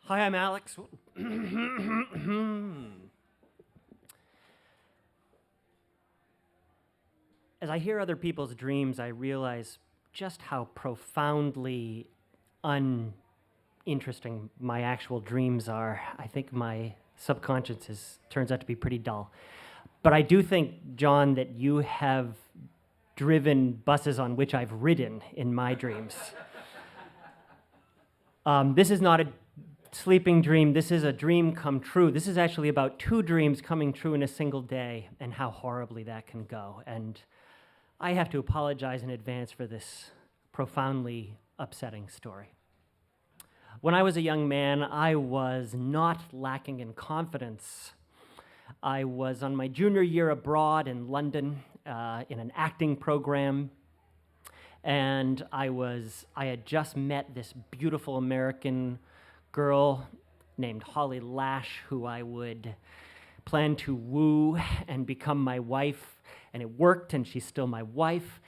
Hi, I'm Alex. As I hear other people's dreams, I realize just how profoundly uninteresting my actual dreams are. I think my subconscious turns out to be pretty dull. But I do think, John, that you have driven buses on which I've ridden in my dreams. This is not a sleeping dream. This is a dream come true. This is actually about two dreams coming true in a single day and how horribly that can go. And I have to apologize in advance for this profoundly upsetting story. When I was a young man, I was not lacking in confidence. I was on my junior year abroad in London in an acting program, and I had just met this beautiful American girl named Holly Lash, who I would plan to woo and become my wife, and it worked, and she's still my wife.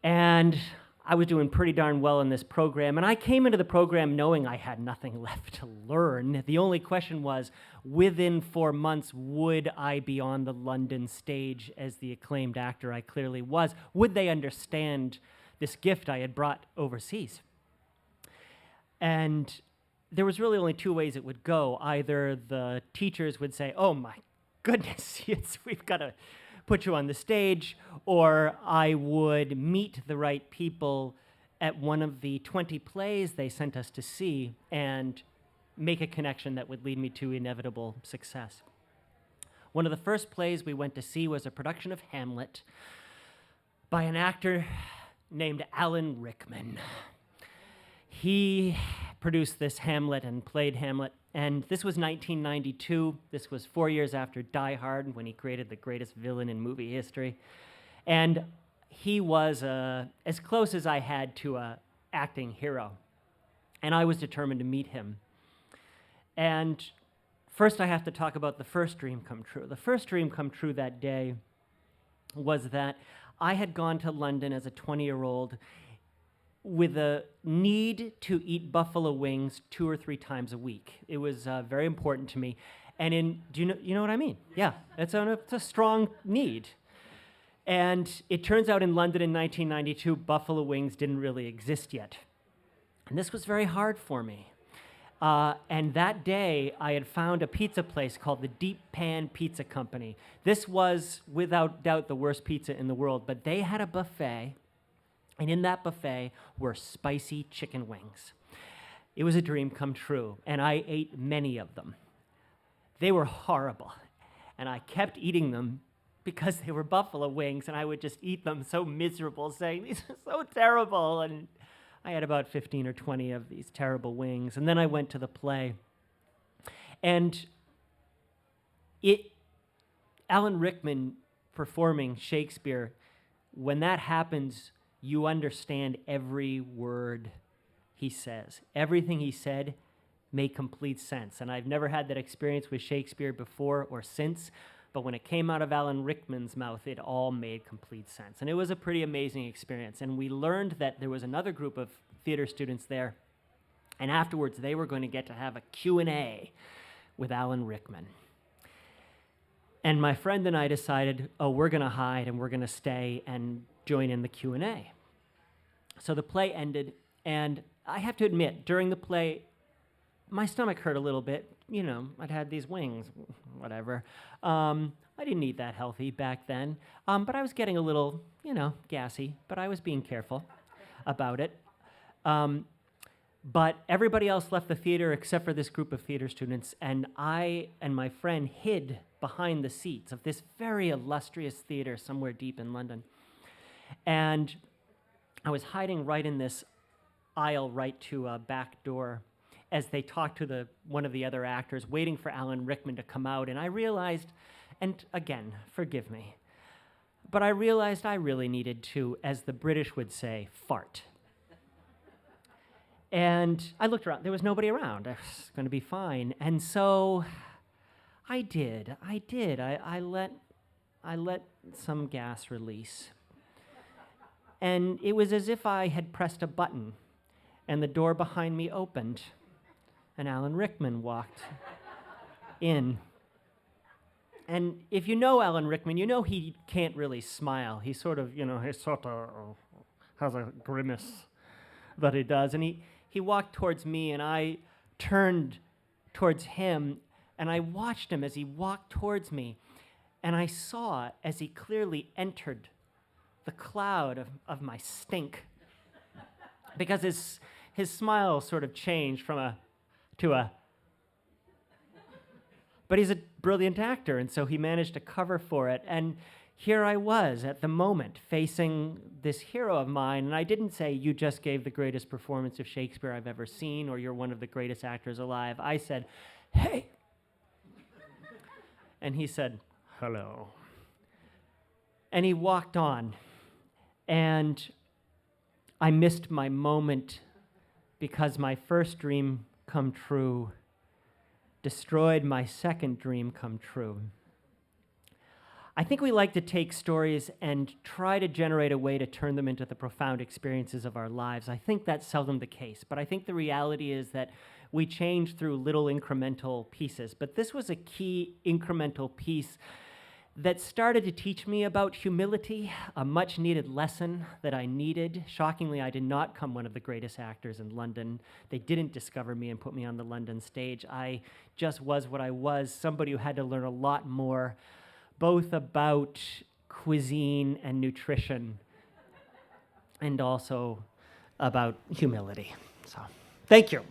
And I was doing pretty darn well in this program, and I came into the program knowing I had nothing left to learn. The only question was, within 4 months, would I be on the London stage as the acclaimed actor I clearly was? Would they understand this gift I had brought overseas? And there was really only two ways it would go. Either the teachers would say, oh my goodness, we've got to put you on the stage, or I would meet the right people at one of the 20 plays they sent us to see and make a connection that would lead me to inevitable success. One of the first plays we went to see was a production of Hamlet by an actor named Alan Rickman. He produced this Hamlet and played Hamlet, and this was 1992. This was 4 years after Die Hard, when he created the greatest villain in movie history. And he was as close as I had to an acting hero, and I was determined to meet him. And first I have to talk about the first dream come true. The first dream come true that day was that I had gone to London as a 20-year-old with a need to eat buffalo wings 2 or 3 times a week. It was very important to me. And do you know what I mean? Yeah, it's a strong need. And it turns out in London in 1992, buffalo wings didn't really exist yet. And this was very hard for me. And that day, I had found a pizza place called the Deep Pan Pizza Company. This was, without doubt, the worst pizza in the world, but they had a buffet, and in that buffet were spicy chicken wings. It was a dream come true, and I ate many of them. They were horrible, and I kept eating them because they were buffalo wings, and I would just eat them so miserable, saying, these are so terrible, and I had about 15 or 20 of these terrible wings, and then I went to the play. And Alan Rickman performing Shakespeare, when that happens, you understand every word he says. Everything he said made complete sense. And I've never had that experience with Shakespeare before or since, but when it came out of Alan Rickman's mouth, it all made complete sense. And it was a pretty amazing experience. And we learned that there was another group of theater students there, and afterwards they were going to get to have a Q&A with Alan Rickman. And my friend and I decided, we're going to hide and we're going to stay and join in the Q&A. So the play ended, and I have to admit, during the play, my stomach hurt a little bit. You know, I'd had these wings, whatever. I didn't eat that healthy back then, but I was getting a little, gassy, but I was being careful about it. But everybody else left the theater except for this group of theater students, and I and my friend hid behind the seats of this very illustrious theater somewhere deep in London. And I was hiding right in this aisle right to a back door as they talked to one of the other actors, waiting for Alan Rickman to come out. And I realized, and again, forgive me, but I realized I really needed to, as the British would say, fart. And I looked around. There was nobody around. I was going to be fine. And so I did. I let some gas release. And it was as if I had pressed a button, and the door behind me opened, and Alan Rickman walked in. And if you know Alan Rickman, you know he can't really smile. He sort of, he sort of has a grimace that he does. And he walked towards me, and I turned towards him, and I watched him as he walked towards me. And I saw, as he clearly entered the cloud of my stink, because his smile sort of changed to a, but he's a brilliant actor, and so he managed to cover for it. And here I was at the moment facing this hero of mine, and I didn't say, you just gave the greatest performance of Shakespeare I've ever seen, or you're one of the greatest actors alive. I said, hey. And he said, hello. And he walked on, and I missed my moment because my first dream come true destroyed my second dream come true. I think we like to take stories and try to generate a way to turn them into the profound experiences of our lives. I think that's seldom the case, but I think the reality is that we change through little incremental pieces. But this was a key incremental piece that started to teach me about humility, a much needed lesson that I needed. Shockingly, I did not become one of the greatest actors in London. They didn't discover me and put me on the London stage. I just was what I was, somebody who had to learn a lot more, both about cuisine and nutrition, and also about humility. So, thank you.